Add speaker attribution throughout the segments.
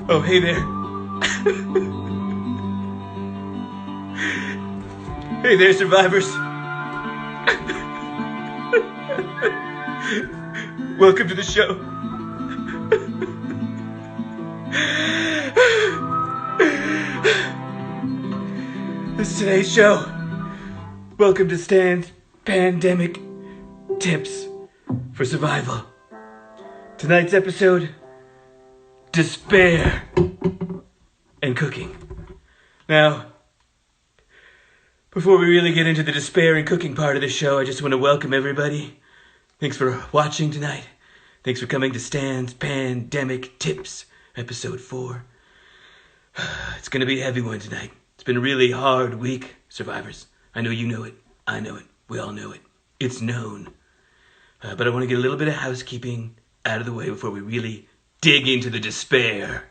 Speaker 1: Oh, hey there. Hey there, survivors. Welcome to the show. This is today's show. Welcome to Stan's Pan-Demic Tips for Survival. Tonight's episode, despair and cooking. Now, before we really get into the despair and cooking part of the show, I just want to welcome everybody. Thanks for watching tonight. Thanks for coming to Stan's Pan-Demic Tips, episode 4. It's going to be a heavy one tonight. It's been a really hard week, survivors. I know you know it. I know it. We all know it. It's known. But I want to get a little bit of housekeeping out of the way before we really dig into the despair.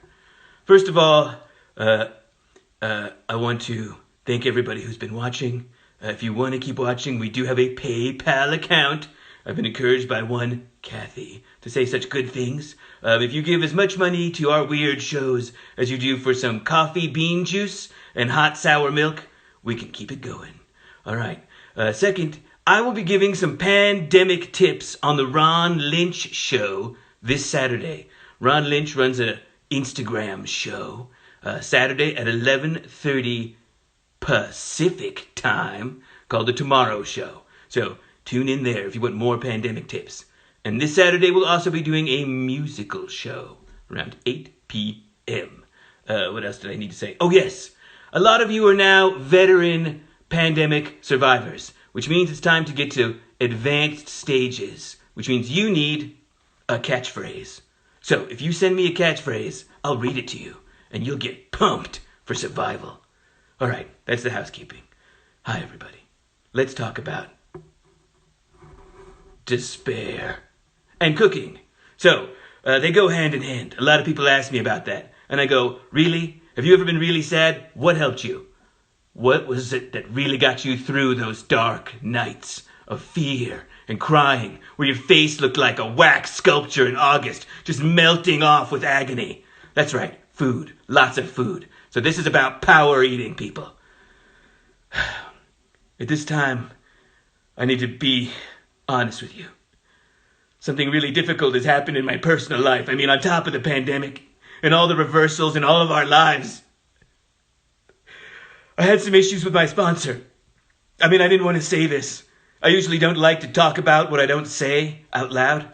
Speaker 1: First of all, I want to thank everybody who's been watching. If you want to keep watching, we do have a PayPal account. I've been encouraged by one Kathy to say such good things. If you give as much money to our weird shows as you do for some coffee bean juice and hot sour milk, we can keep it going. All right. Second, I will be giving some pandemic tips on the Ron Lynch show this Saturday. Ron Lynch runs an Instagram show Saturday at 11:30 Pacific time called The Tomorrow Show. So tune in there if you want more pandemic tips. And this Saturday we'll also be doing a musical show around 8 p.m. What else did I need to say? Oh yes, a lot of you are now veteran pandemic survivors, which means it's time to get to advanced stages, which means you need a catchphrase. So if you send me a catchphrase, I'll read it to you, and you'll get pumped for survival. All right, that's the housekeeping. Hi, everybody. Let's talk about despair and cooking. So they go hand in hand. A lot of people ask me about that, and I go, really? Have you ever been really sad? What helped you? What was it that really got you through those dark nights of fear and crying, where your face looked like a wax sculpture in August, just melting off with agony? That's right, food. Lots of food. So this is about power eating, people. At this time, I need to be honest with you. Something really difficult has happened in my personal life. I mean, on top of the pandemic and all the reversals in all of our lives, I had some issues with my sponsor. I mean, I didn't want to say this. I usually don't like to talk about what I don't say out loud,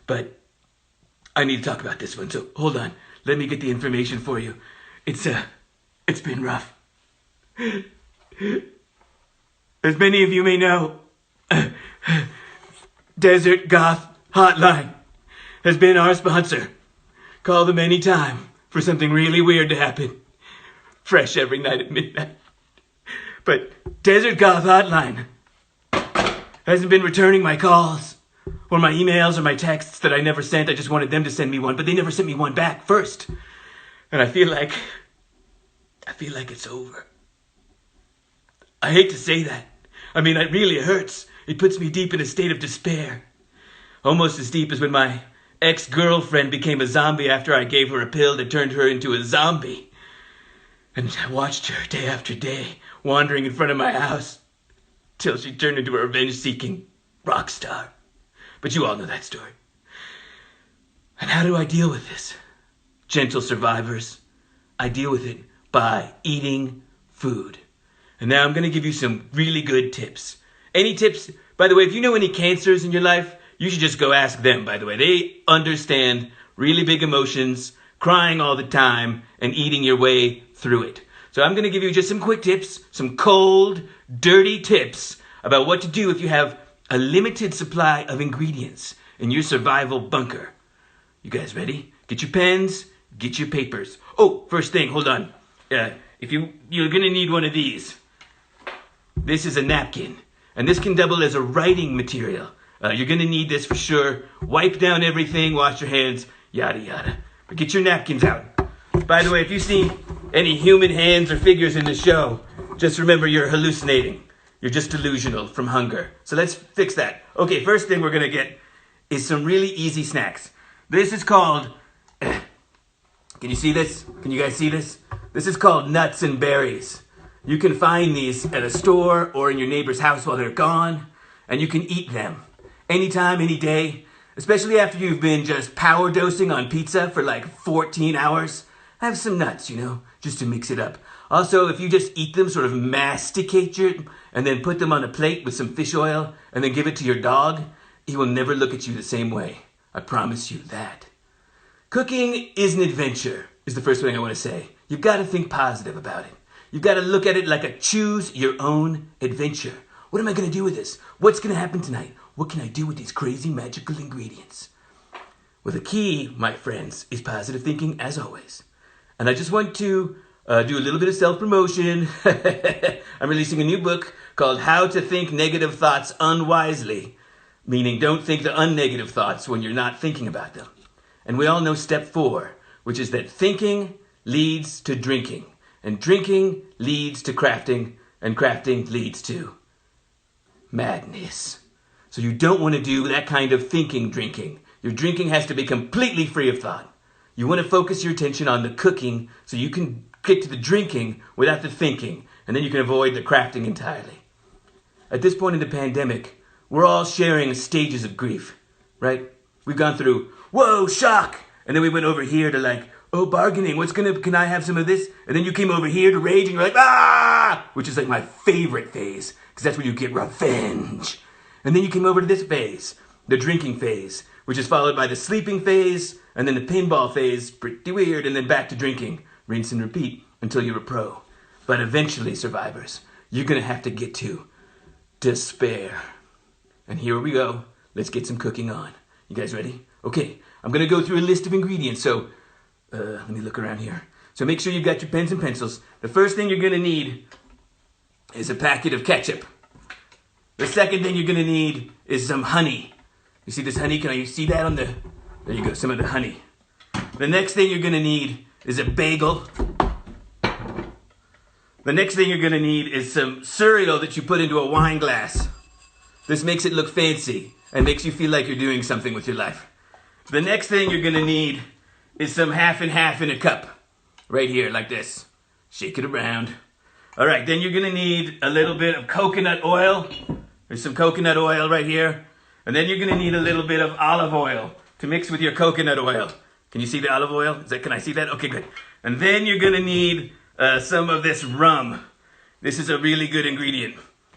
Speaker 1: but I need to talk about this one. So hold on. Let me get the information for you. It's been rough. As many of you may know, Desert Goth Hotline has been our sponsor. Call them anytime for something really weird to happen. Fresh every night at midnight. But Desert Goth Hotline hasn't been returning my calls or my emails or my texts that I never sent. I just wanted them to send me one, but they never sent me one back first. And I feel like it's over. I hate to say that. I mean, it really hurts. It puts me deep in a state of despair. Almost as deep as when my ex-girlfriend became a zombie after I gave her a pill that turned her into a zombie. And I watched her day after day, wandering in front of my house, till she turned into a revenge-seeking rock star. But you all know that story. And how do I deal with this? Gentle survivors, I deal with it by eating food. And now I'm going to give you some really good tips. Any tips? By the way, if you know any cancers in your life, you should just go ask them, by the way. They understand really big emotions, crying all the time, and eating your way through it. So I'm going to give you just some quick tips, some cold, dirty tips about what to do if you have a limited supply of ingredients in your survival bunker. You guys ready? Get your pens, get your papers. Oh, first thing, hold on. You're going to need one of these. This is a napkin, and this can double as a writing material. You're going to need this for sure. Wipe down everything, wash your hands, yada yada. But get your napkins out. By the way, if you see any human hands or figures in the show, just remember you're hallucinating. You're just delusional from hunger. So let's fix that. Okay, first thing we're going to get is some really easy snacks. This is called Can you see this? Can you guys see this? This is called nuts and berries. You can find these at a store or in your neighbor's house while they're gone, and you can eat them anytime, any day, especially after you've been just power dosing on pizza for like 14 hours. Have some nuts, just to mix it up. Also, if you just eat them, sort of masticate and then put them on a plate with some fish oil and then give it to your dog, he will never look at you the same way. I promise you that. Cooking is an adventure, is the first thing I want to say. You've got to think positive about it. You've got to look at it like a choose your own adventure. What am I going to do with this? What's going to happen tonight? What can I do with these crazy magical ingredients? Well, the key, my friends, is positive thinking as always. And I just want to do a little bit of self-promotion. I'm releasing a new book called How to Think Negative Thoughts Unwisely, meaning don't think the unnegative thoughts when you're not thinking about them. And we all know step 4, which is that thinking leads to drinking, and drinking leads to crafting, and crafting leads to madness. So you don't want to do that kind of thinking drinking. Your drinking has to be completely free of thought. You want to focus your attention on the cooking so you can get to the drinking without the thinking, and then you can avoid the crafting entirely. At this point in the pandemic, we're all sharing stages of grief, right? We've gone through, whoa, shock, and then we went over here to like, oh, bargaining, can I have some of this? And then you came over here to rage, and you're like, ah, which is like my favorite phase, because that's when you get revenge. And then you came over to this phase, the drinking phase, which is followed by the sleeping phase, and then the pinball phase, pretty weird, and then back to drinking. Rinse and repeat until you're a pro. But eventually, survivors, you're going to have to get to despair. And here we go. Let's get some cooking on. You guys ready? Okay, I'm going to go through a list of ingredients, so let me look around here. So make sure you've got your pens and pencils. The first thing you're going to need is a packet of ketchup. The second thing you're going to need is some honey. You see this honey? Can you see that on the... There you go, some of the honey. The next thing you're going to need is a bagel. The next thing you're going to need is some cereal that you put into a wine glass. This makes it look fancy and makes you feel like you're doing something with your life. The next thing you're going to need is some half and half in a cup. Right here, like this. Shake it around. All right, then you're going to need a little bit of coconut oil. There's some coconut oil right here. And then you're going to need a little bit of olive oil to mix with your coconut oil. Can you see the olive oil? Can I see that? Okay, good. And then you're going to need some of this rum. This is a really good ingredient.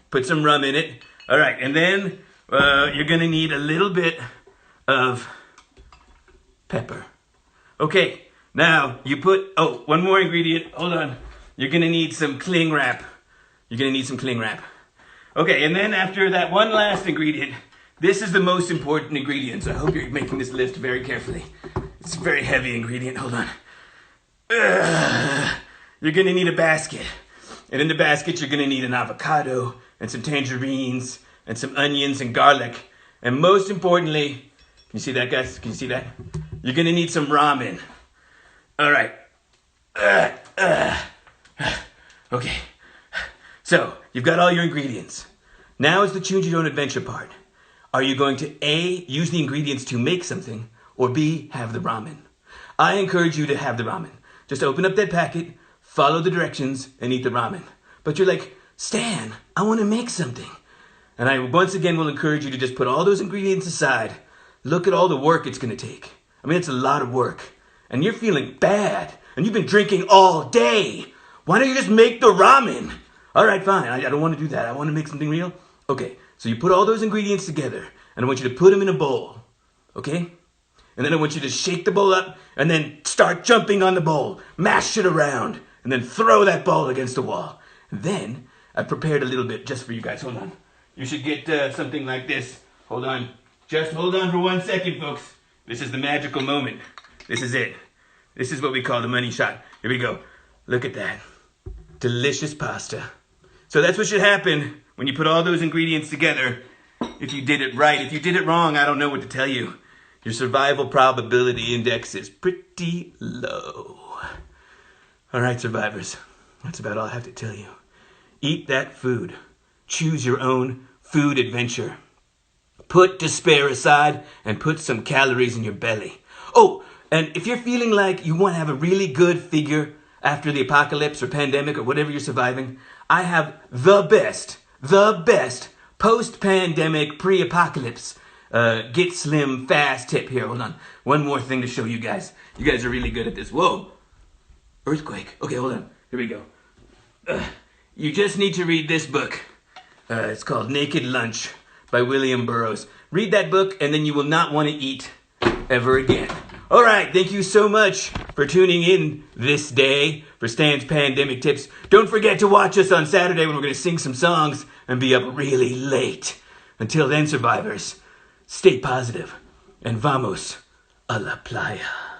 Speaker 1: Put some rum in it. All right, and then you're going to need a little bit of pepper. Okay, now you put, one more ingredient. Hold on. You're going to need some cling wrap. You're going to need some cling wrap. Okay, and then after that one last ingredient, this is the most important ingredient. So I hope you're making this list very carefully. It's a very heavy ingredient. Hold on. You're going to need a basket. And in the basket, you're going to need an avocado and some tangerines and some onions and garlic. And most importantly, can you see that, guys? Can you see that? You're going to need some ramen. All right. Okay. So, you've got all your ingredients. Now is the choose your own adventure part. Are you going to A, use the ingredients to make something, or B, have the ramen? I encourage you to have the ramen. Just open up that packet, follow the directions, and eat the ramen. But you're like, Stan, I want to make something. And I once again will encourage you to just put all those ingredients aside. Look at all the work it's going to take. I mean, it's a lot of work. And you're feeling bad. And you've been drinking all day. Why don't you just make the ramen? All right, fine. I don't want to do that. I want to make something real. Okay, so you put all those ingredients together. And I want you to put them in a bowl. Okay? And then I want you to shake the bowl up and then start jumping on the bowl. Mash it around. And then throw that bowl against the wall. And then I've prepared a little bit just for you guys. Hold on. You should get something like this. Hold on. Just hold on for 1 second, folks. This is the magical moment. This is it. This is what we call the money shot. Here we go. Look at that. Delicious pasta. So that's what should happen when you put all those ingredients together. If you did it right. If you did it wrong, I don't know what to tell you. Your survival probability index is pretty low. All right, survivors. That's about all I have to tell you. Eat that food. Choose your own food adventure. Put despair aside and put some calories in your belly. Oh, And if you're feeling like you want to have a really good figure after the apocalypse or pandemic or whatever you're surviving, I have the best post-pandemic, pre-apocalypse, get slim fast tip. Here, hold on. One more thing to show you guys. You guys are really good at this. Whoa. Earthquake. Okay, hold on. Here we go. You just need to read this book. It's called Naked Lunch by William Burroughs. Read that book and then you will not want to eat ever again. All right, thank you so much for tuning in this day for Stan's Pandemic Tips. Don't forget to watch us on Saturday when we're going to sing some songs and be up really late. Until then, survivors, stay positive and vamos a la playa.